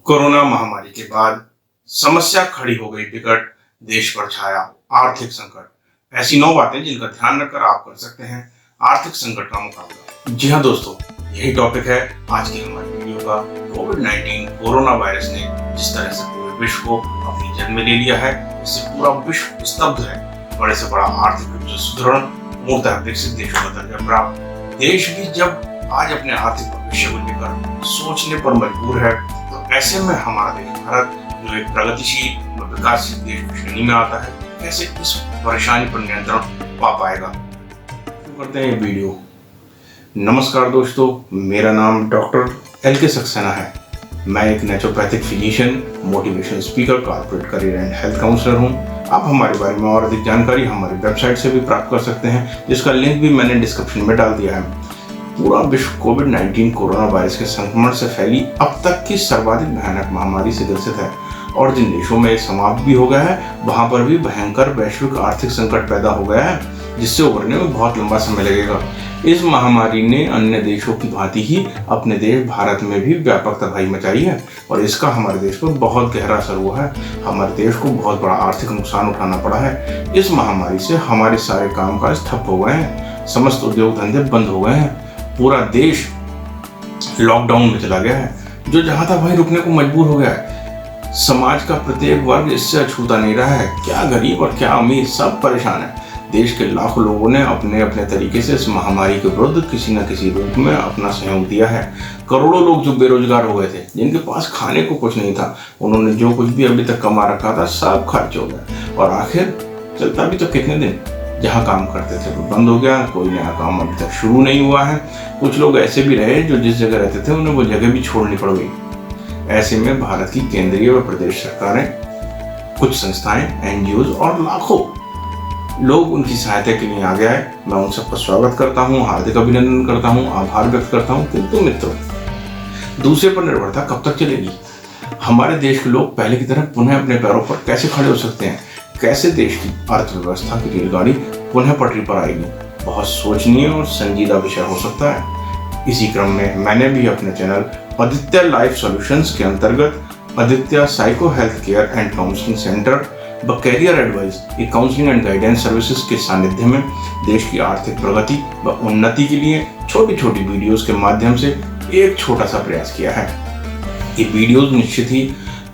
Corona महामारी के बाद समस्या खड़ी हो गई विकट, देश पर छाया आर्थिक संकट। ऐसी 9 बातें जिनका ध्यान रखकर आप कर सकते हैं आर्थिक संकट का मुकाबला। जी हाँ दोस्तों, यही टॉपिक है आज की हमारी वीडियो का। कोविड-19 कोरोना वायरस ने जिस तरह से पूरे विश्व को अपनी जद में ले लिया है, इससे पूरा विश्व स्तब्ध है। बड़े से बड़ा आर्थिक रूप से सुदृढ़ मूर्तः विकसित देशों का दर्जा प्राप्त देश भी जब आज अपने आर्थिक भविष्य को लेकर सोचने पर मजबूर है, तो ऐसे में हमारा देश भारत, जो एक प्रगतिशील व विकासशील देश की श्रेणी में आता है, कैसे इस परेशानी पर नियंत्रण पा पाएगा। शुरू करते हैं ये वीडियो। नमस्कार दोस्तों, मेरा नाम डॉक्टर LK सक्सेना है। मैं एक naturopathic physician, motivational speaker, corporate career and health counsellor हूँ। आप हमारे बारे में और अधिक जानकारी हमारी वेबसाइट से भी प्राप्त कर सकते हैं, जिसका लिंक भी मैंने डिस्क्रिप्शन में डाल दिया है। पूरा विश्व कोविड-19 कोरोना वायरस के संक्रमण से फैली अब तक की सर्वाधिक भयानक महामारी से ग्रसित है, और जिन देशों में समाप्त भी हो गया है, वहां पर भी भयंकर वैश्विक आर्थिक संकट पैदा हो गया है, जिससे उभरने में बहुत लंबा समय लगेगा। इस महामारी ने अन्य देशों की भांति ही अपने देश भारत में भी व्यापक तबाही मचाई है, और इसका हमारे देश पर बहुत गहरा असर हुआ है। हमारे देश को बहुत बड़ा आर्थिक नुकसान उठाना पड़ा है। इस महामारी से हमारे सारे कामकाज ठप हो गए हैं, समस्त उद्योग धंधे बंद हो गए हैं, पूरा देश लॉकडाउन में चला गया है, जो जहां था वहीं रुकने को मजबूर हो गया है। समाज का प्रत्येक वर्ग इससे अछूता नहीं रहा है, क्या गरीब और क्या अमीर, सब परेशान है। देश के लाखों लोगों ने अपने अपने तरीके से इस महामारी के विरुद्ध किसी न किसी रूप में अपना सहयोग दिया है। करोड़ों लोग जो बेरोजगार हो गए थे, जिनके पास खाने को कुछ नहीं था, उन्होंने जो कुछ भी अभी तक कमा रखा था सब खर्च हो गया, और आखिर चलता भी तो कितने दिन। जहाँ काम करते थे वो बंद हो गया, कोई नया काम अभी तक शुरू नहीं हुआ है। कुछ लोग ऐसे भी रहे जो जिस जगह रहते थे उन्हें वो जगह भी छोड़नी पड़ गई। ऐसे में भारत की केंद्रीय व प्रदेश सरकारें, कुछ संस्थाएं, NGOs और लाखों लोग उनकी सहायता के लिए आगे आए। मैं उन सबका स्वागत करता हूँ, हार्दिक अभिनंदन करता हूँ, आभार व्यक्त करता हूँ। किंतु मित्रों, दूसरे पर निर्भरता कब तक चलेगी? हमारे देश के लोग पहले की तरह पुनः अपने पैरों पर कैसे खड़े हो सकते हैं? कैसे देश की अर्थव्यवस्था की रेलगाड़ी पुनः पटरी पर आएगी? बहुत सोचनीय और संजीदा विषय हो सकता है। इसी क्रम में मैंने भी अपने चैनल आदित्य लाइफ सॉल्यूशंस के अंतर्गत Aditya psycho health care and counselling centre व कैरियर एडवाइस, एक काउंसलिंग एंड गाइडेंस सर्विसेज के सानिध्य में देश की आर्थिक प्रगति व उन्नति के लिए छोटी छोटी वीडियोस के माध्यम से एक छोटा सा प्रयास किया है। ये वीडियोस निश्चित ही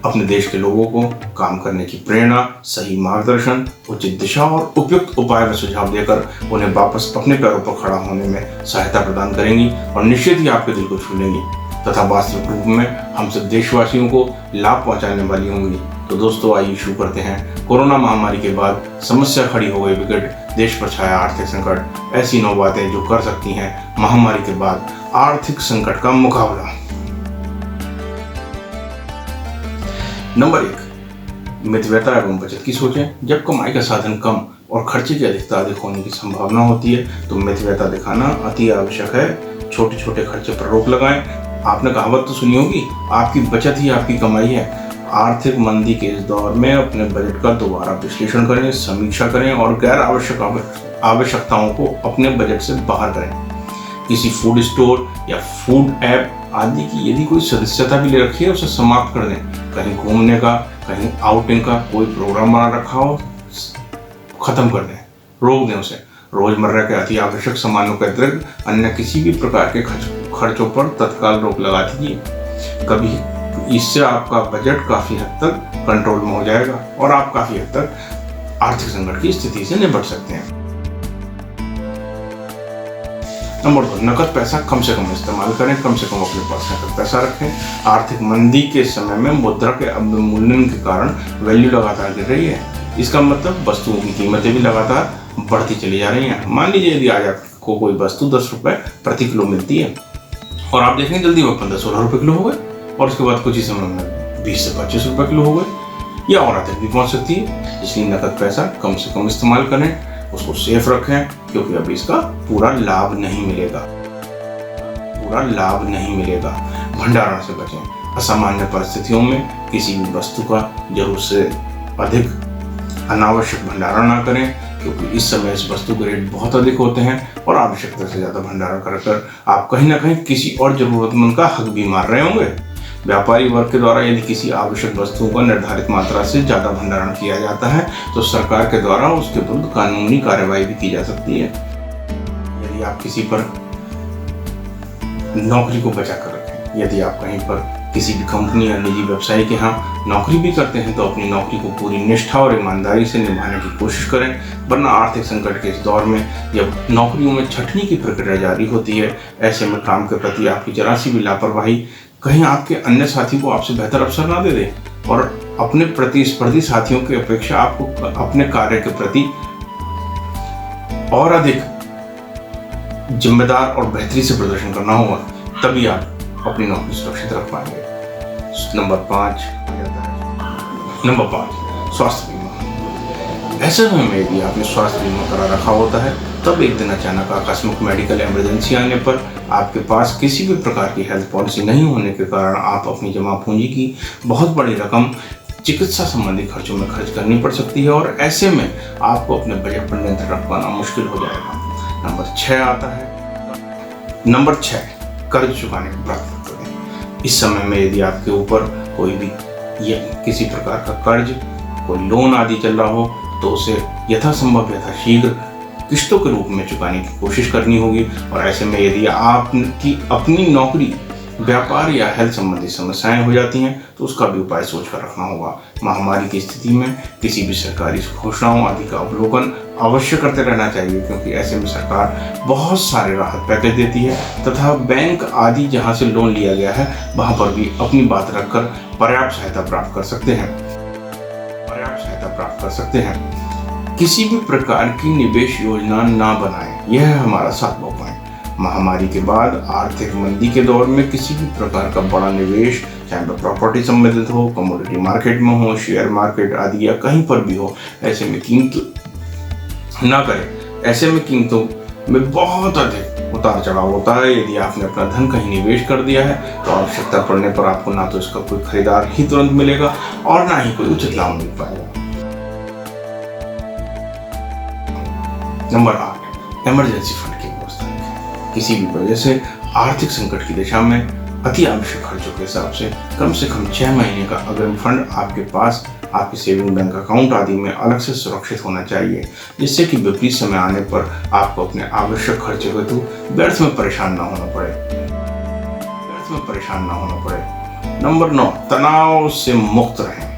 अपने देश के लोगों को काम करने की प्रेरणा, सही मार्गदर्शन, उचित दिशा और उपयुक्त उपाय व सुझाव देकर उन्हें वापस अपने पैरों पर खड़ा होने में सहायता प्रदान करेंगी, और निश्चित ही आपके दिल को छू लेंगी तथा वास्तविक रूप में हम सब देशवासियों को लाभ पहुंचाने वाली होंगी। तो दोस्तों, आइए शुरू करते हैं। कोरोना महामारी के बाद समस्या खड़ी हो गई विकट, देश पर छाया आर्थिक संकट। ऐसी 9 बातें जो कर सकती हैं महामारी के बाद आर्थिक संकट का मुकाबला। नंबर 1, मितव्ययता एवं बचत की सोचें। जब कमाई का साधन कम और खर्चे की अधिकता अधिक होने की संभावना होती है, तो मितव्ययता दिखाना अति आवश्यक है। छोटे छोटे खर्चे पर रोक लगाएं। आपने कहावत तो सुनी होगी, आपकी बचत ही आपकी कमाई है। आर्थिक मंदी के इस दौर में अपने बजट का दोबारा विश्लेषण करें, समीक्षा करें और गैर आवश्यक आवश्यकताओं को अपने बजट से बाहर करें। किसी फूड स्टोर या फूड ऐप आदि की यदि कोई सदस्यता भी ले रखी है, उसे समाप्त कर दें। कहीं घूमने का, कहीं आउटिंग का कोई प्रोग्राम बना रखा हो, खत्म कर दें, रोक दें उसे। रोजमर्रा के अति आवश्यक सामानों के अतिरिक्त अन्य किसी भी प्रकार के खर्चों पर तत्काल रोक लगा दीजिए। कभी इससे आपका बजट काफी हद तक कंट्रोल में हो जाएगा और आप काफी हद तक आर्थिक संकट की स्थिति से निपट सकते हैं। नंबर 2, नकद पैसा कम से कम इस्तेमाल करें। कम से कम अपने पास नकद पैसा रखें। आर्थिक मंदी के समय में मुद्रा के अवमूल्यन के कारण वैल्यू लगातार गिर रही है। इसका मतलब वस्तुओं की कीमतें भी लगातार बढ़ती चली जा रही हैं। मान लीजिए यदि आज आपको कोई वस्तु 10 रुपए प्रति किलो मिलती है, और आप देखेंगे जल्दी वो 15-16 रुपए किलो हो गए, और उसके बाद कुछ ही समय में 20 से 25 रुपए किलो हो गए, या और अधिक भी पहुंच सकती है। इसलिए नकद पैसा कम से कम इस्तेमाल करें, उसको सेफ रखें, क्योंकि अभी इसका पूरा लाभ नहीं मिलेगा। भंडारण से बचें। असामान्य परिस्थितियों में किसी भी वस्तु का जरूरत से अधिक अनावश्यक भंडारण ना करें, क्योंकि इस समय इस वस्तु के रेट बहुत अधिक होते हैं, और आवश्यकता से ज्यादा भंडारण कर आप कहीं ना कहीं किसी और जरूरतमंद का हक भी मार रहे होंगे। व्यापारी वर्ग के द्वारा यदि किसी आवश्यक वस्तुओं का निर्धारित मात्रा से ज़्यादा भंडारण किया जाता है तो सरकार के द्वारा उसके विरुद्ध कानूनी कार्रवाई भी की जा सकती है। यदि आप किसी पर नौकरी को बचा कर रखें, यदि आप कहीं पर किसी भी कंपनी या निजी व्यवसाय के यहाँ नौकरी भी करते हैं तो अपनी नौकरी को पूरी निष्ठा और ईमानदारी से निभाने की कोशिश करें, वरना आर्थिक संकट के इस दौर में जब नौकरियों में छंटनी की प्रक्रिया जारी होती है, ऐसे में काम के प्रति आपकी जरा सी भी लापरवाही कहीं आपके अन्य साथी को आपसे बेहतर अवसर ना दे दे और अपने प्रतिस्पर्धी साथियों की अपेक्षा आपको अपने कार्य के प्रति और अधिक जिम्मेदार और बेहतरी से प्रदर्शन करना होगा, तभी आप अपनी नौकरी सुरक्षित रख पाएंगे। नंबर 5, स्वास्थ्य बीमा। ऐसे में यदि आपने स्वास्थ्य बीमा करा रखा होता है तब एक दिन अचानक आकस्मिक मेडिकल इमरजेंसी आने पर आपके पास किसी भी प्रकार की हेल्थ पॉलिसी नहीं होने के कारण आप अपनी जमा पूंजी की बहुत बड़ी रकम चिकित्सा संबंधी खर्चों में खर्च करनी पड़ सकती है और ऐसे में आपको अपने बजट पर नियंत्रण रख पाना मुश्किल हो जाएगा। नंबर 6 आता है। नंबर 6, कर्ज चुकाने की प्राथमिकता दें। इस समय में यदि आपके ऊपर कोई भी किसी प्रकार का कर्ज, कोई लोन आदि चल रहा हो तो उसे यथासंभव यथाशीघ्र किस्तों के रूप में चुकाने की कोशिश करनी होगी। और ऐसे में यदि आपकी अपनी नौकरी, व्यापार या हेल्थ संबंधी समस्याएं हो जाती हैं तो उसका भी उपाय सोच कर रखना होगा। महामारी की स्थिति में किसी भी सरकारी घोषणाओं आदि का अवलोकन अवश्य करते रहना चाहिए, क्योंकि ऐसे में सरकार बहुत सारे राहत पैकेज देती है तथा बैंक आदि जहां से लोन लिया गया है वहां पर भी अपनी बात रखकर पर्याप्त सहायता प्राप्त कर सकते हैं। किसी भी प्रकार की निवेश योजना ना बनाएं, यह है हमारा 7वां पॉइंट। महामारी के बाद आर्थिक मंदी के दौर में किसी भी प्रकार का बड़ा निवेश, चाहे वह प्रॉपर्टी संबंधित हो, कमोडिटी मार्केट में हो, शेयर मार्केट आदि या कहीं पर भी हो, ऐसे में कीमत ना करें। ऐसे में कीमतों में बहुत अधिक उतार चढ़ाव होता है। यदि आपने अपना धन कहीं निवेश कर दिया है तो आवश्यकता पड़ने पर आपको ना तो इसका कोई खरीदार ही तुरंत मिलेगा और ना ही कोई उचित लाभ मिल पाएगा। नंबर 8, इमरजेंसी फंड की व्यवस्था। किसी भी वजह से आर्थिक संकट की दिशा में अति आवश्यक खर्चों के हिसाब से कम 6 महीने का अग्रिम फंड आपके पास आपके सेविंग बैंक अकाउंट आदि में अलग से सुरक्षित होना चाहिए, जिससे कि विपरीत समय आने पर आपको अपने आवश्यक खर्चे हेतु व्यर्थ में परेशान ना होना पड़े। नंबर 9, तनाव से मुक्त रहें।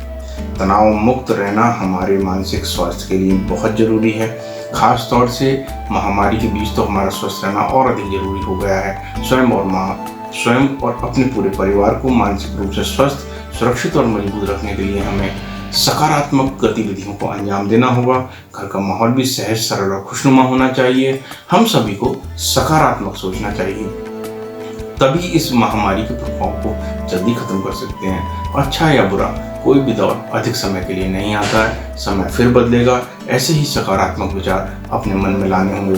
तनाव मुक्त रहना हमारे मानसिक स्वास्थ्य के लिए बहुत जरूरी है। खास तौर से महामारी के बीच तो हमारा स्वस्थ रहना और अधिक जरूरी हो गया है। स्वयं और अपने पूरे परिवार को मानसिक रूप से स्वस्थ, सुरक्षित और मजबूत रखने के लिए हमें सकारात्मक गतिविधियों को अंजाम देना होगा। घर का माहौल भी सहज, सरल और खुशनुमा होना चाहिए। हम सभी को सकारात्मक सोचना चाहिए, तभी इस महामारी के प्रभाव को जल्दी खत्म कर सकते हैं। अच्छा या बुरा, कोई भी दौर अधिक समय के लिए नहीं आता है, समय फिर बदलेगा। ऐसे ही सकारात्मक विचार अपने मन में लाने होंगे।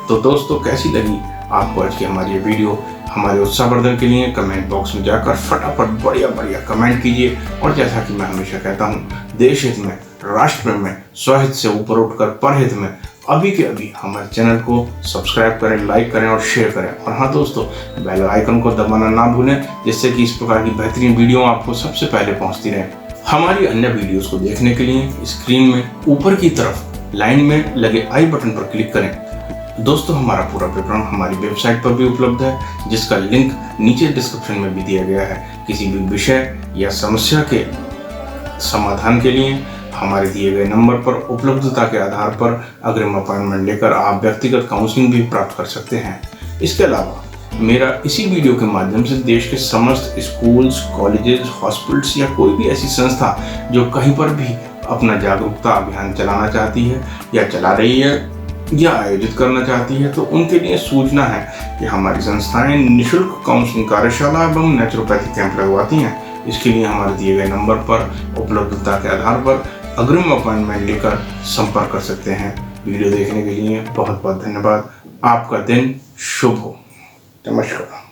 तो दोस्तों, कैसी लगी आपको आज की हमारी ये वीडियो? हमारे उत्साहवर्धन के लिए कमेंट बॉक्स में जाकर फटाफट बढ़िया कमेंट कीजिए। और जैसा कि मैं हमेशा कहता हूँ, देश हित में, राष्ट्र में, स्वहित से ऊपर उठकर परहित में अभी के अभी हमारे चैनल को सब्सक्राइब करें, लाइक करें और शेयर करें। और हाँ दोस्तों, बेल आइकन को दबाना ना भूलें, जिससे कि इस प्रकार की बेहतरीन वीडियो आपको सबसे पहले पहुंचती रहे। हमारी अन्य वीडियोस को देखने के लिए स्क्रीन में ऊपर की तरफ लाइन में लगे आई बटन पर क्लिक करें। दोस्तों, हमारा पूरा विवरण हमारी वेबसाइट पर भी उपलब्ध है, जिसका लिंक नीचे डिस्क्रिप्शन में भी दिया गया है। किसी भी विषय या समस्या के समाधान के लिए हमारे दिए गए नंबर पर उपलब्धता के आधार पर अग्रिम अपॉइंटमेंट लेकर आप व्यक्तिगत काउंसलिंग भी प्राप्त कर सकते हैं। इसके अलावा मेरा इसी वीडियो के माध्यम से देश के समस्त स्कूल्स, कॉलेजेस, हॉस्पिटल्स या कोई भी ऐसी संस्था जो कहीं पर भी अपना जागरूकता अभियान चलाना चाहती है या चला रही है या आयोजित करना चाहती है, तो उनके लिए सूचना है कि हमारी संस्थाएं निःशुल्क काउंसलिंग कार्यशाला एवं नेचुरोपैथी कैंप लगवाती हैं। इसके लिए हमारे दिए गए नंबर पर उपलब्धता के आधार पर अग्रिम अपॉइंटमेंट लेकर संपर्क कर सकते हैं। वीडियो देखने के लिए बहुत बहुत धन्यवाद। आपका दिन शुभ हो। नमस्कार।